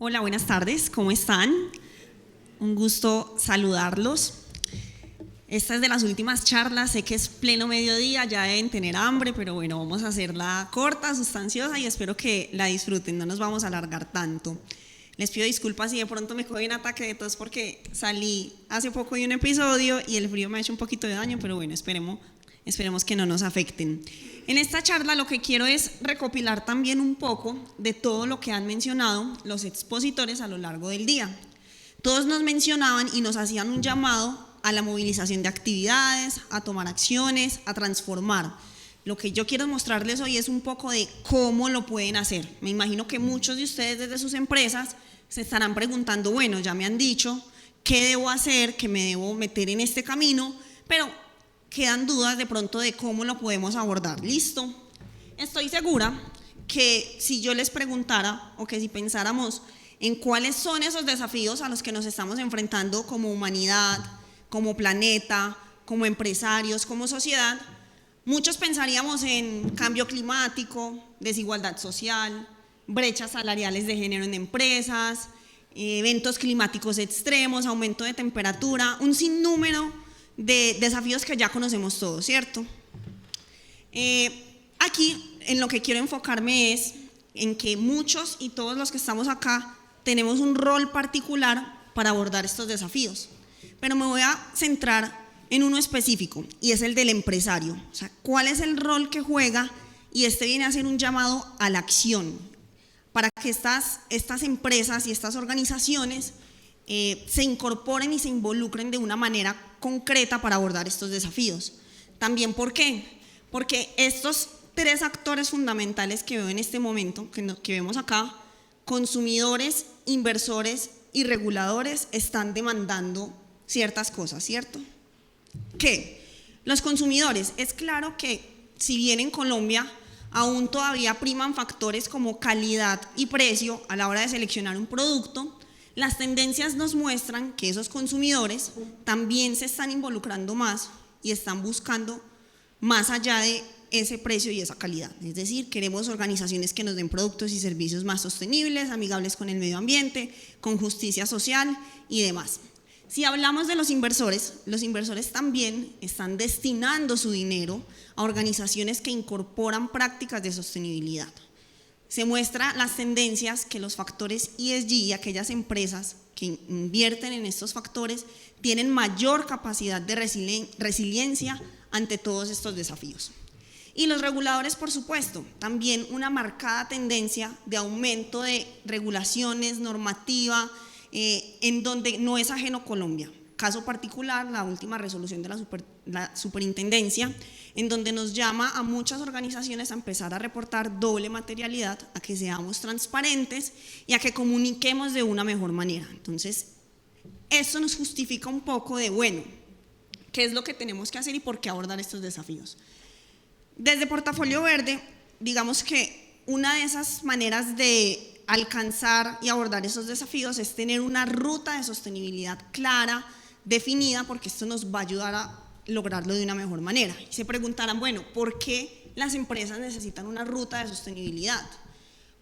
Hola, buenas tardes, ¿cómo están? Un gusto saludarlos. Esta es de las últimas charlas, sé que es pleno mediodía, ya deben tener hambre, pero bueno, vamos a hacerla corta, sustanciosa y espero que la disfruten, no nos vamos a alargar tanto. Les pido disculpas si de pronto me coge un ataque de tos porque salí hace poco de un episodio y el frío me ha hecho un poquito de daño, pero bueno, esperemos que no nos afecten. En esta charla lo que quiero es recopilar también un poco de todo lo que han mencionado los expositores a lo largo del día. Todos nos mencionaban y nos hacían un llamado a la movilización de actividades, a tomar acciones, a transformar. Lo que yo quiero mostrarles hoy es un poco de cómo lo pueden hacer. Me imagino que muchos de ustedes desde sus empresas se estarán preguntando, bueno, ya me han dicho qué debo hacer, que me debo meter en este camino, pero quedan dudas de pronto de cómo lo podemos abordar. ¿Listo? Estoy segura que si yo les preguntara o que si pensáramos en cuáles son esos desafíos a los que nos estamos enfrentando como humanidad, como planeta, como empresarios, como sociedad, muchos pensaríamos en cambio climático, desigualdad social, brechas salariales de género en empresas, eventos climáticos extremos, aumento de temperatura, un sinnúmero de desafíos que ya conocemos todos, ¿cierto? Aquí en lo que quiero enfocarme es en que muchos y todos los que estamos acá tenemos un rol particular para abordar estos desafíos, pero me voy a centrar en uno específico y es el del empresario. O sea, ¿cuál es el rol que juega? Y este viene a ser un llamado a la acción para que estas empresas y estas organizaciones se incorporen y se involucren de una manera concreta para abordar estos desafíos. También, ¿por qué? Porque estos tres actores fundamentales que veo en este momento, que vemos acá, consumidores, inversores y reguladores, están demandando ciertas cosas, ¿cierto? ¿Qué? Los consumidores, es claro que si bien en Colombia aún todavía priman factores como calidad y precio a la hora de seleccionar un producto, las tendencias nos muestran que esos consumidores también se están involucrando más y están buscando más allá de ese precio y esa calidad. Es decir, queremos organizaciones que nos den productos y servicios más sostenibles, amigables con el medio ambiente, con justicia social y demás. Si hablamos de los inversores también están destinando su dinero a organizaciones que incorporan prácticas de sostenibilidad. Se muestra las tendencias que los factores ESG y aquellas empresas que invierten en estos factores tienen mayor capacidad de resiliencia ante todos estos desafíos. Y los reguladores, por supuesto, también una marcada tendencia de aumento de regulaciones, normativa, en donde no es ajeno Colombia. Caso particular, la última resolución de la superintendencia, en donde nos llama a muchas organizaciones a empezar a reportar doble materialidad, a que seamos transparentes y a que comuniquemos de una mejor manera. Entonces, esto nos justifica un poco de, bueno, ¿qué es lo que tenemos que hacer y por qué abordar estos desafíos? Desde Portafolio Verde, digamos que una de esas maneras de alcanzar y abordar esos desafíos es tener una ruta de sostenibilidad clara, definida, porque esto nos va a ayudar a lograrlo de una mejor manera. Y se preguntarán, bueno, ¿por qué las empresas necesitan una ruta de sostenibilidad?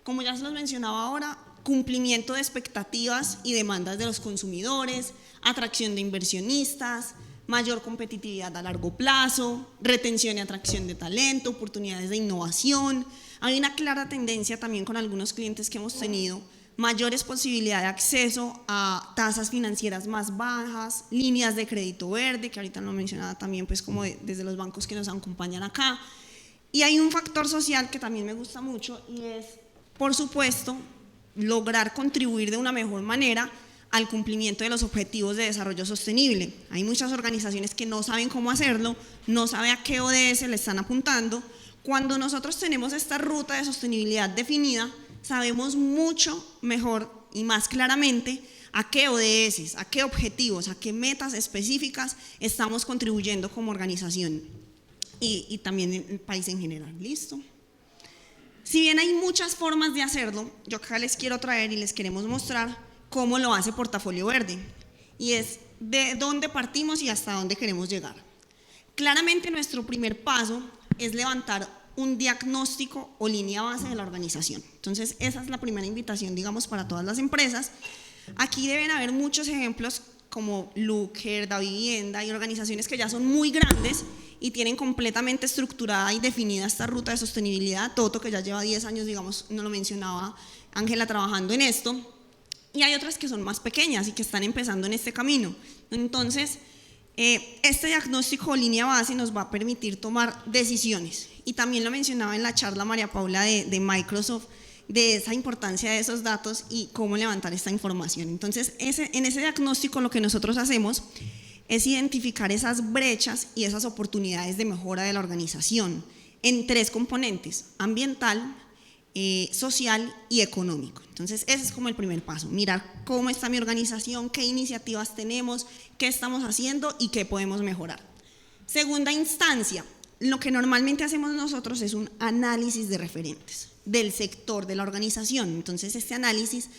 Como ya se los mencionaba ahora, cumplimiento de expectativas y demandas de los consumidores, atracción de inversionistas, mayor competitividad a largo plazo, retención y atracción de talento, oportunidades de innovación. Hay una clara tendencia también con algunos clientes que hemos tenido, mayores posibilidades de acceso a tasas financieras más bajas, líneas de crédito verde, que ahorita lo mencionaba también pues como desde los bancos que nos acompañan acá. Y hay un factor social que también me gusta mucho y es, por supuesto, lograr contribuir de una mejor manera al cumplimiento de los objetivos de desarrollo sostenible. Hay muchas organizaciones que no saben cómo hacerlo, no saben a qué ODS le están apuntando. Cuando nosotros tenemos esta ruta de sostenibilidad definida, sabemos mucho mejor y más claramente a qué ODS, a qué objetivos, a qué metas específicas estamos contribuyendo como organización y también en el país en general. ¿Listo? Si bien hay muchas formas de hacerlo, yo acá les quiero traer y les queremos mostrar cómo lo hace Portafolio Verde y es de dónde partimos y hasta dónde queremos llegar. Claramente nuestro primer paso es levantar un diagnóstico o línea base de la organización. Entonces, esa es la primera invitación, digamos, para todas las empresas. Aquí deben haber muchos ejemplos como Looker, Davivienda y organizaciones que ya son muy grandes y tienen completamente estructurada y definida esta ruta de sostenibilidad. Toto, que ya lleva 10 años, digamos, no lo mencionaba Ángela, trabajando en esto. Y hay otras que son más pequeñas y que están empezando en este camino. Entonces, este diagnóstico o línea base nos va a permitir tomar decisiones. Y también lo mencionaba en la charla María Paula de Microsoft, de esa importancia de esos datos y cómo levantar esta información. Entonces, en ese diagnóstico lo que nosotros hacemos es identificar esas brechas y esas oportunidades de mejora de la organización en 3 componentes: ambiental, social y económico. Entonces, ese es como el primer paso: mirar cómo está mi organización, qué iniciativas tenemos, qué estamos haciendo y qué podemos mejorar. Segunda instancia, lo que normalmente hacemos nosotros es un análisis de referentes del sector de la organización. Entonces, este análisis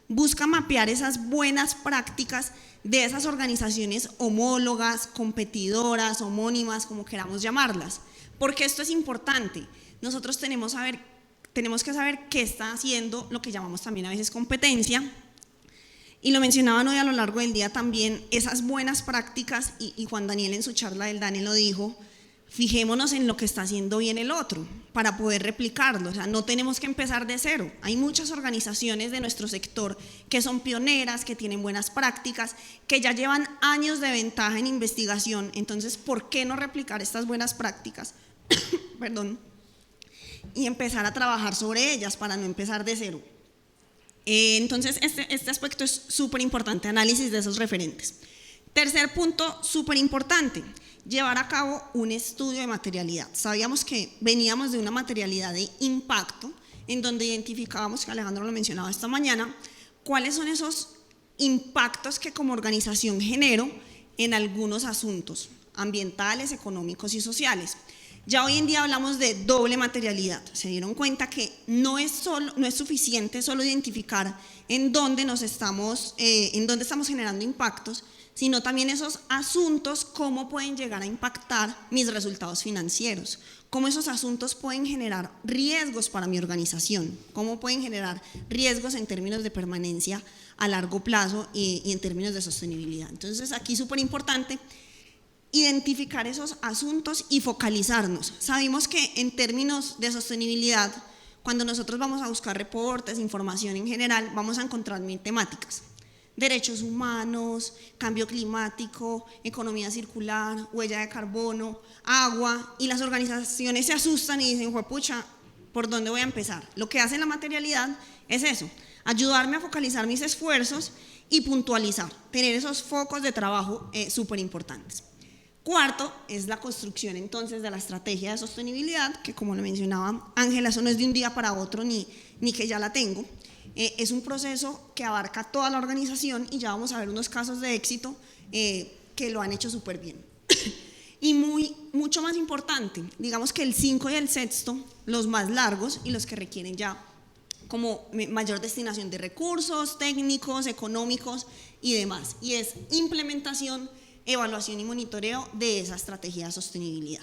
busca mapear esas buenas prácticas de esas organizaciones homólogas, competidoras, homónimas, como queramos llamarlas. Porque esto es importante. Nosotros tenemos que saber qué está haciendo lo que llamamos también a veces competencia, y lo mencionaban hoy a lo largo del día también, esas buenas prácticas, y Juan Daniel en su charla del DANE lo dijo: fijémonos en lo que está haciendo bien el otro para poder replicarlo. O sea, no tenemos que empezar de cero. Hay muchas organizaciones de nuestro sector que son pioneras, que tienen buenas prácticas, que ya llevan años de ventaja en investigación. Entonces, ¿por qué no replicar estas buenas prácticas? Perdón. Y empezar a trabajar sobre ellas para no empezar de cero. Entonces, este aspecto es súper importante, análisis de esos referentes. Tercer punto, súper importante: llevar a cabo un estudio de materialidad. Sabíamos que veníamos de una materialidad de impacto, en donde identificábamos, que Alejandro lo mencionaba esta mañana, cuáles son esos impactos que como organización genero en algunos asuntos ambientales, económicos y sociales. Ya hoy en día hablamos de doble materialidad. Se dieron cuenta que no es suficiente solo identificar en dónde estamos generando impactos, sino también esos asuntos, cómo pueden llegar a impactar mis resultados financieros, cómo esos asuntos pueden generar riesgos para mi organización, cómo pueden generar riesgos en términos de permanencia a largo plazo y en términos de sostenibilidad. Entonces, aquí súper importante identificar esos asuntos y focalizarnos. Sabemos que en términos de sostenibilidad, cuando nosotros vamos a buscar reportes, información en general, vamos a encontrar 1000 temáticas: derechos humanos, cambio climático, economía circular, huella de carbono, agua, y las organizaciones se asustan y dicen: juepucha, ¿por dónde voy a empezar? Lo que hace la materialidad es eso: ayudarme a focalizar mis esfuerzos y puntualizar, tener esos focos de trabajo súper importantes. Cuarto es la construcción entonces de la estrategia de sostenibilidad, que como lo mencionaba Ángela, eso no es de un día para otro ni que ya la tengo. Es un proceso que abarca toda la organización y ya vamos a ver unos casos de éxito que lo han hecho súper bien. Y mucho más importante, digamos que el 5 y el 6, los más largos y los que requieren ya como mayor destinación de recursos técnicos, económicos y demás, y es implementación, evaluación y monitoreo de esa estrategia de sostenibilidad.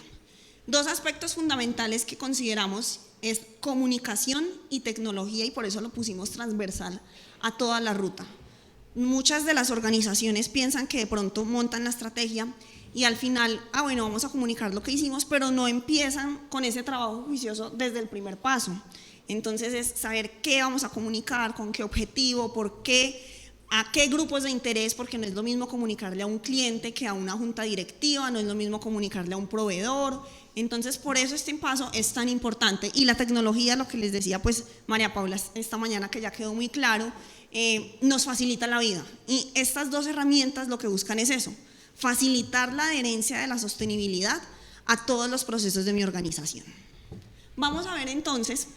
2 aspectos fundamentales que consideramos es comunicación y tecnología, y por eso lo pusimos transversal a toda la ruta. Muchas de las organizaciones piensan que de pronto montan la estrategia y al final, bueno, vamos a comunicar lo que hicimos, pero no empiezan con ese trabajo juicioso desde el primer paso. Entonces es saber qué vamos a comunicar, con qué objetivo, por qué, a qué grupos de interés, porque no es lo mismo comunicarle a un cliente que a una junta directiva, no es lo mismo comunicarle a un proveedor. Entonces, por eso este paso es tan importante. Y la tecnología, lo que les decía pues María Paula esta mañana, que ya quedó muy claro, nos facilita la vida. Y estas 2 herramientas lo que buscan es eso: facilitar la adherencia de la sostenibilidad a todos los procesos de mi organización. Vamos a ver entonces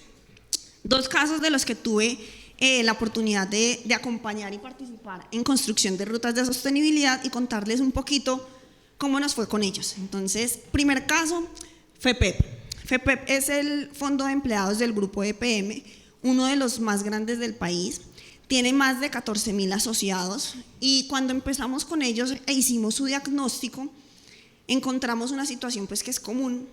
2 casos de los que tuve la oportunidad de acompañar y participar en construcción de rutas de sostenibilidad y contarles un poquito cómo nos fue con ellos. Entonces, primer caso, FEPEP. FEPEP es el Fondo de Empleados del Grupo EPM, uno de los más grandes del país. Tiene más de 14.000 asociados, y cuando empezamos con ellos e hicimos su diagnóstico, encontramos una situación pues que es común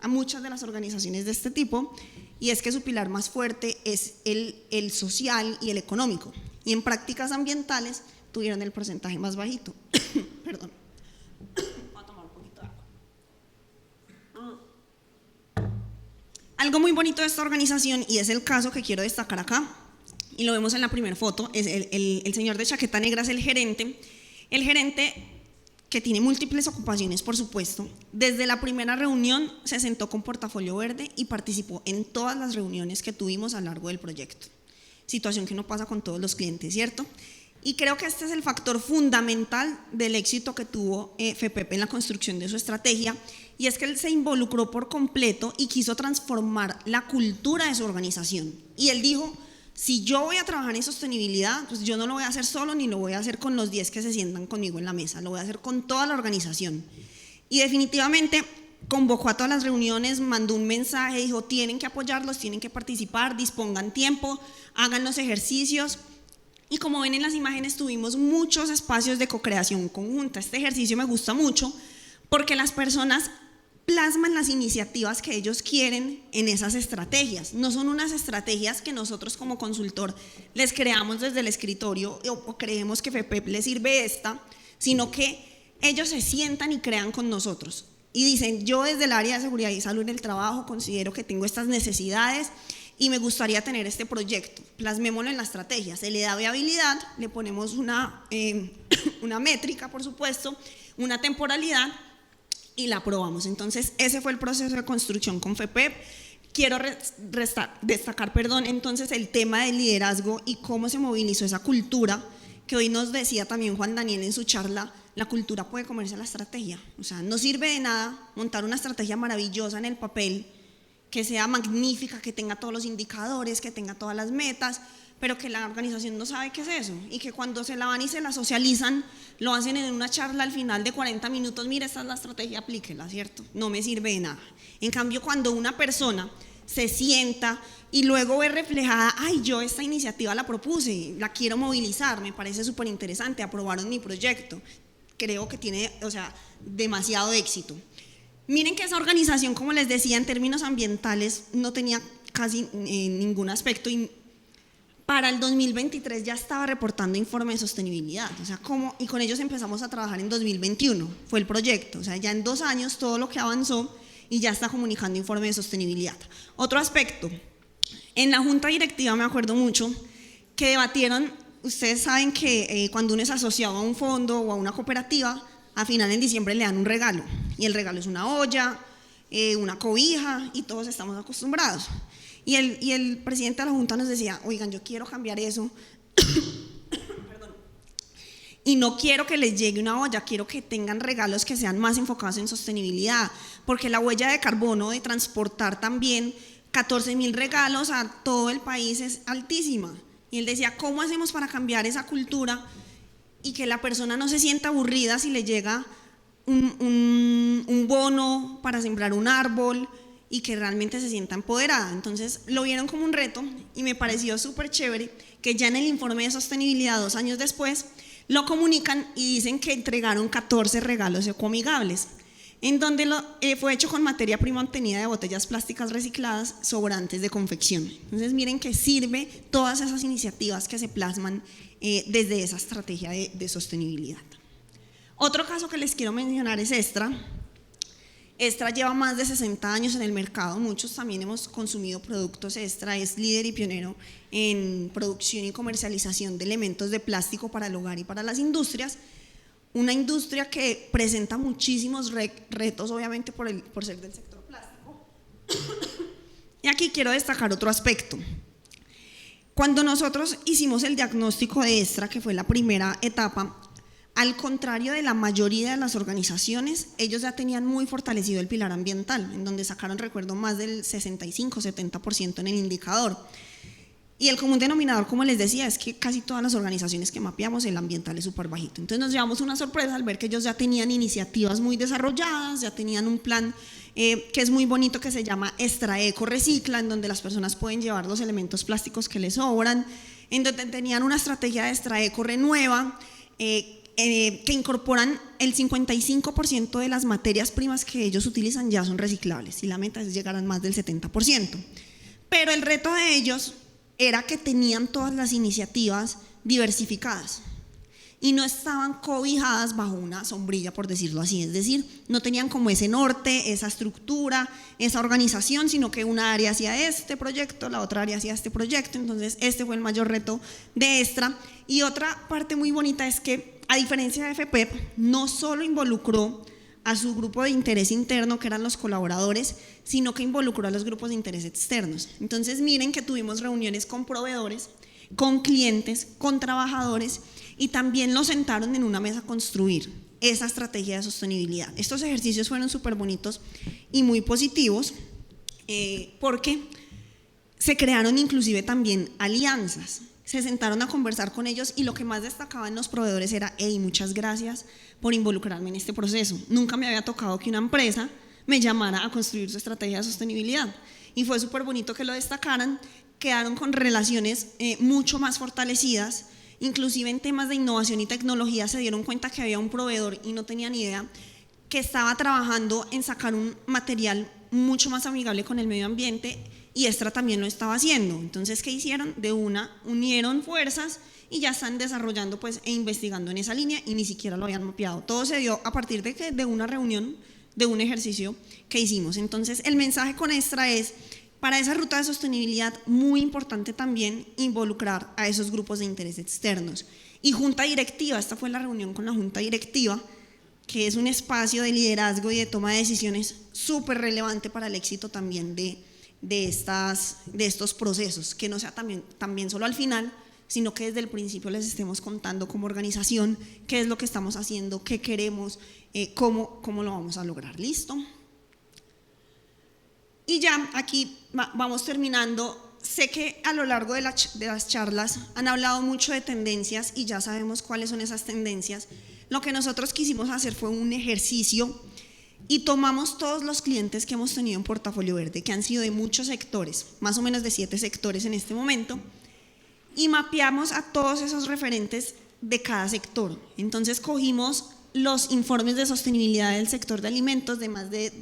a muchas de las organizaciones de este tipo, y es que su pilar más fuerte es el social y el económico, y en prácticas ambientales tuvieron el porcentaje más bajito. Perdón. Voy a tomar un poquito de agua. Algo muy bonito de esta organización, y es el caso que quiero destacar acá, y lo vemos en la primera foto, es el señor de chaqueta negra es el gerente que tiene múltiples ocupaciones, por supuesto. Desde la primera reunión se sentó con portafolio verde y participó en todas las reuniones que tuvimos a lo largo del proyecto, situación que no pasa con todos los clientes, ¿cierto? Y creo que este es el factor fundamental del éxito que tuvo FEPEP en la construcción de su estrategia, y es que él se involucró por completo y quiso transformar la cultura de su organización. Y él dijo: si yo voy a trabajar en sostenibilidad, pues yo no lo voy a hacer solo, ni lo voy a hacer con los 10 que se sientan conmigo en la mesa, lo voy a hacer con toda la organización. Y definitivamente convocó a todas las reuniones, mandó un mensaje, dijo: tienen que apoyarlos, tienen que participar, dispongan tiempo, hagan los ejercicios. Y como ven en las imágenes, tuvimos muchos espacios de co-creación conjunta. Este ejercicio me gusta mucho porque las personas plasman las iniciativas que ellos quieren en esas estrategias. No son unas estrategias que nosotros como consultor les creamos desde el escritorio o creemos que FEPEP les sirve esta, sino que ellos se sientan y crean con nosotros y dicen: yo desde el área de seguridad y salud en el trabajo considero que tengo estas necesidades y me gustaría tener este proyecto, plasmémoslo en la estrategia. Se le da viabilidad, le ponemos una métrica, por supuesto, una temporalidad, y la aprobamos. Entonces ese fue el proceso de construcción con FEPEP. Quiero destacar entonces el tema del liderazgo y cómo se movilizó esa cultura, que hoy nos decía también Juan Daniel en su charla: la cultura puede comerse la estrategia. O sea, no sirve de nada montar una estrategia maravillosa en el papel, que sea magnífica, que tenga todos los indicadores, que tenga todas las metas, pero que la organización no sabe qué es eso, y que cuando se la van y se la socializan, lo hacen en una charla al final de 40 minutos, mira, esta es la estrategia, aplíquela, ¿cierto? No me sirve de nada. En cambio, cuando una persona se sienta y luego ve reflejada: ay, yo esta iniciativa la propuse, la quiero movilizar, me parece súper interesante, aprobaron mi proyecto, creo que tiene, demasiado éxito. Miren que esa organización, como les decía, en términos ambientales no tenía casi ningún aspecto, y para el 2023 ya estaba reportando informe de sostenibilidad, y con ellos empezamos a trabajar en 2021, fue el proyecto, ya en 2 años todo lo que avanzó y ya está comunicando informe de sostenibilidad. Otro aspecto, en la junta directiva me acuerdo mucho que debatieron, ustedes saben que cuando uno es asociado a un fondo o a una cooperativa, a final en diciembre le dan un regalo, y el regalo es una olla, una cobija, y todos estamos acostumbrados. Y el presidente de la junta nos decía: oigan, yo quiero cambiar eso y no quiero que les llegue una olla, quiero que tengan regalos que sean más enfocados en sostenibilidad, porque la huella de carbono de transportar también 14.000 regalos a todo el país es altísima. Y él decía: ¿cómo hacemos para cambiar esa cultura y que la persona no se sienta aburrida si le llega un bono para sembrar un árbol, y que realmente se sienta empoderada? Entonces lo vieron como un reto, y me pareció súper chévere que ya en el informe de sostenibilidad 2 años después lo comunican y dicen que entregaron 14 regalos ecoamigables, en donde fue hecho con materia prima obtenida de botellas plásticas recicladas sobrantes de confección. Entonces miren que sirve todas esas iniciativas que se plasman desde esa estrategia de sostenibilidad. Otro caso que les quiero mencionar es Extra. Extra lleva más de 60 años en el mercado, muchos también hemos consumido productos Extra, es líder y pionero en producción y comercialización de elementos de plástico para el hogar y para las industrias, una industria que presenta muchísimos retos, obviamente por ser del sector plástico. Y aquí quiero destacar otro aspecto. Cuando nosotros hicimos el diagnóstico de Extra, que fue la primera etapa, al contrario de la mayoría de las organizaciones, ellos ya tenían muy fortalecido el pilar ambiental, en donde sacaron, recuerdo, más del 65-70% en el indicador. Y el común denominador, como les decía, es que casi todas las organizaciones que mapeamos, el ambiental es súper bajito. Entonces nos llevamos una sorpresa al ver que ellos ya tenían iniciativas muy desarrolladas, ya tenían un plan que es muy bonito, que se llama Extra Eco Recicla, en donde las personas pueden llevar los elementos plásticos que les sobran, en donde tenían una estrategia de Extra Eco Renueva, que incorporan el 55% de las materias primas que ellos utilizan ya son reciclables y la meta es llegar a más del 70%. Pero el reto de ellos era que tenían todas las iniciativas diversificadas y no estaban cobijadas bajo una sombrilla, por decirlo así, es decir, no tenían como ese norte, esa estructura, esa organización, sino que una área hacía este proyecto, la otra área hacía este proyecto. Entonces este fue el mayor reto de Extra. Y otra parte muy bonita es que, a diferencia de FPEP, no solo involucró a su grupo de interés interno, que eran los colaboradores, sino que involucró a los grupos de interés externos. Entonces miren que tuvimos reuniones con proveedores, con clientes, con trabajadores, y también los sentaron en una mesa a construir esa estrategia de sostenibilidad. Estos ejercicios fueron súper bonitos y muy positivos, porque se crearon inclusive también alianzas. Se sentaron a conversar con ellos y lo que más destacaban los proveedores era: hey, muchas gracias por involucrarme en este proceso. Nunca me había tocado que una empresa me llamara a construir su estrategia de sostenibilidad. Y fue súper bonito que lo destacaran. Quedaron con relaciones mucho más fortalecidas. Inclusive en temas de innovación y tecnología se dieron cuenta que había un proveedor, y no tenían idea, que estaba trabajando en sacar un material mucho más amigable con el medio ambiente, y Extra también lo estaba haciendo. Entonces, ¿qué hicieron? De una, unieron fuerzas y ya están desarrollando pues, e investigando en esa línea, y ni siquiera lo habían mapeado. Todo se dio a partir de una reunión, de un ejercicio que hicimos. Entonces, el mensaje con Extra es: para esa ruta de sostenibilidad, muy importante también involucrar a esos grupos de interés externos. Y junta directiva, esta fue la reunión con la junta directiva, que es un espacio de liderazgo y de toma de decisiones súper relevante para el éxito también de estos procesos, que no sea también solo al final, sino que desde el principio les estemos contando como organización qué es lo que estamos haciendo, qué queremos, cómo lo vamos a lograr. ¿Listo? Y ya aquí vamos terminando. Sé que a lo largo de las charlas han hablado mucho de tendencias y ya sabemos cuáles son esas tendencias. Lo que nosotros quisimos hacer fue un ejercicio y tomamos todos los clientes que hemos tenido en Portafolio Verde, que han sido de muchos sectores, más o menos de 7 sectores en este momento, y mapeamos a todos esos referentes de cada sector. Entonces cogimos los informes de sostenibilidad del sector de alimentos de más de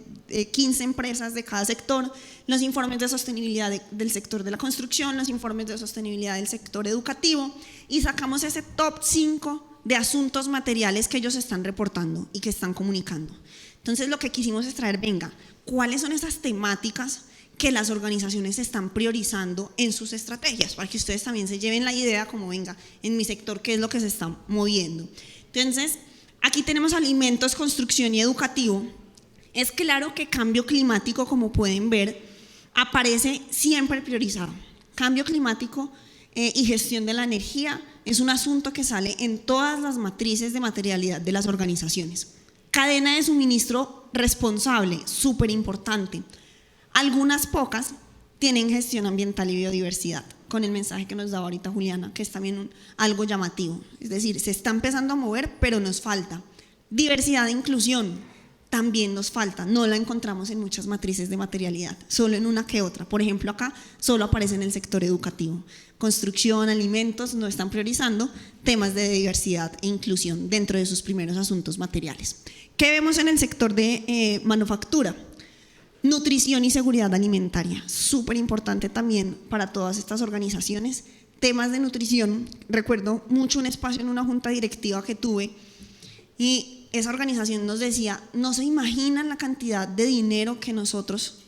15 empresas de cada sector, los informes de sostenibilidad del sector de la construcción, los informes de sostenibilidad del sector educativo, y sacamos ese top 5 de asuntos materiales que ellos están reportando y que están comunicando. Entonces lo que quisimos es traer, venga, ¿cuáles son esas temáticas que las organizaciones están priorizando en sus estrategias? Para que ustedes también se lleven la idea como, venga, en mi sector, ¿qué es lo que se está moviendo? Entonces, aquí tenemos alimentos, construcción y educativo. Es claro que cambio climático, como pueden ver, aparece siempre priorizado. Cambio climático y gestión de la energía es un asunto que sale en todas las matrices de materialidad de las organizaciones. Cadena de suministro responsable, súper importante. Algunas pocas tienen gestión ambiental y biodiversidad, con el mensaje que nos daba ahorita Juliana, que es también algo llamativo. Es decir, se está empezando a mover, pero nos falta. Diversidad e inclusión también nos falta, no la encontramos en muchas matrices de materialidad, solo en una que otra. Por ejemplo, acá solo aparece en el sector educativo. Construcción, alimentos no están priorizando temas de diversidad e inclusión dentro de sus primeros asuntos materiales. ¿Qué vemos en el sector de manufactura? Nutrición y seguridad alimentaria, súper importante también para todas estas organizaciones. Temas de nutrición, recuerdo mucho un espacio en una junta directiva que tuve, y esa organización nos decía: no se imaginan la cantidad de dinero que nosotros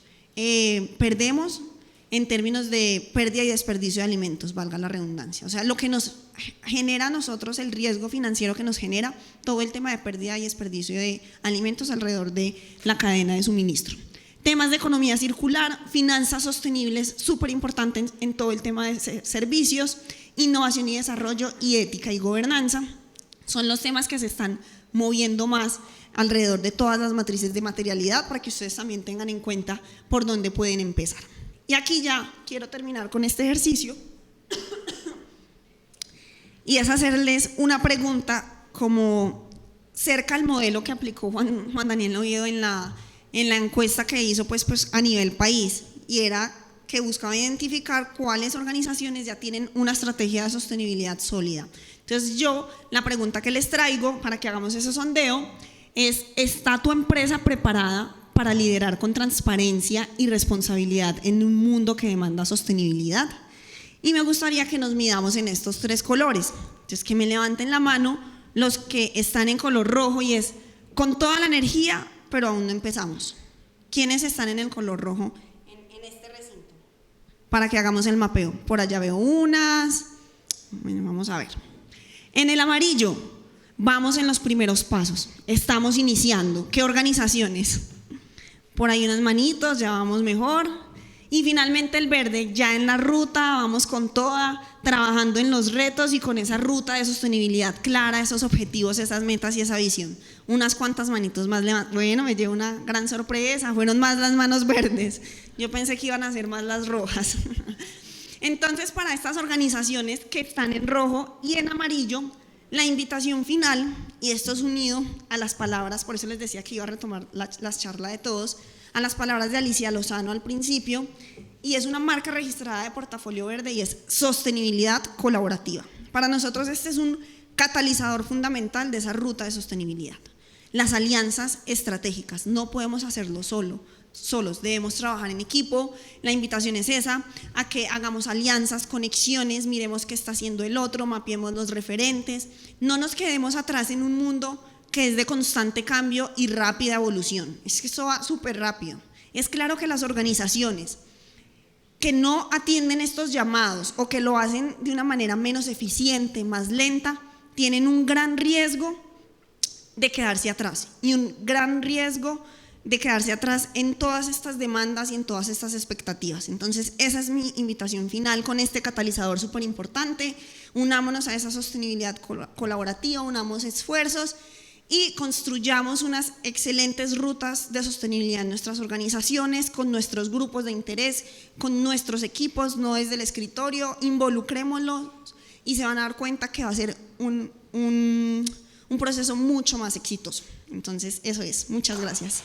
perdemos en términos de pérdida y desperdicio de alimentos, valga la redundancia. O sea, lo que nos genera a nosotros, el riesgo financiero que nos genera todo el tema de pérdida y desperdicio de alimentos alrededor de la cadena de suministro. Temas de economía circular, finanzas sostenibles, súper importantes en todo el tema de servicios, innovación y desarrollo, y ética y gobernanza. Son los temas que se están moviendo más alrededor de todas las matrices de materialidad, para que ustedes también tengan en cuenta por dónde pueden empezar. Y aquí ya quiero terminar con este ejercicio y es hacerles una pregunta como cerca al modelo que aplicó Juan Daniel Oviedo en la encuesta que hizo pues a nivel país, y era que buscaba identificar cuáles organizaciones ya tienen una estrategia de sostenibilidad sólida. Entonces la pregunta que les traigo para que hagamos ese sondeo es: ¿está tu empresa preparada para liderar con transparencia y responsabilidad en un mundo que demanda sostenibilidad? Y me gustaría que nos midamos en estos 3 colores. Entonces, que me levanten la mano los que están en color rojo, y es con toda la energía, pero aún no empezamos. ¿Quiénes están en el color rojo en este recinto? Para que hagamos el mapeo. Por allá veo unas. Bueno, vamos a ver. En el amarillo, vamos en los primeros pasos. Estamos iniciando. ¿Qué organizaciones? Por ahí unas manitos, ya vamos mejor. Y finalmente el verde, ya en la ruta, vamos con toda, trabajando en los retos y con esa ruta de sostenibilidad clara, esos objetivos, esas metas y esa visión. Unas cuantas manitos más levantadas. Bueno, me llevo una gran sorpresa, fueron más las manos verdes. Yo pensé que iban a ser más las rojas. Entonces, para estas organizaciones que están en rojo y en amarillo, la invitación final, y esto es unido a las palabras, por eso les decía que iba a retomar las charlas de todos, a las palabras de Alicia Lozano al principio, y es una marca registrada de Portafolio Verde y es sostenibilidad colaborativa. Para nosotros este es un catalizador fundamental de esa ruta de sostenibilidad. Las alianzas estratégicas, no podemos hacerlo solos, debemos trabajar en equipo. La invitación es esa, a que hagamos alianzas, conexiones, miremos qué está haciendo el otro, mapeemos los referentes, no nos quedemos atrás en un mundo que es de constante cambio y rápida evolución. Es que esto va súper rápido. Es claro que las organizaciones que no atienden estos llamados o que lo hacen de una manera menos eficiente, más lenta, tienen un gran riesgo de quedarse atrás y un gran riesgo de quedarse atrás en todas estas demandas y en todas estas expectativas. Entonces, esa es mi invitación final con este catalizador súper importante. Unámonos a esa sostenibilidad colaborativa, unamos esfuerzos y construyamos unas excelentes rutas de sostenibilidad en nuestras organizaciones, con nuestros grupos de interés, con nuestros equipos, no desde el escritorio. Involucrémoslos y se van a dar cuenta que va a ser un proceso mucho más exitoso. Entonces, eso es. Muchas gracias.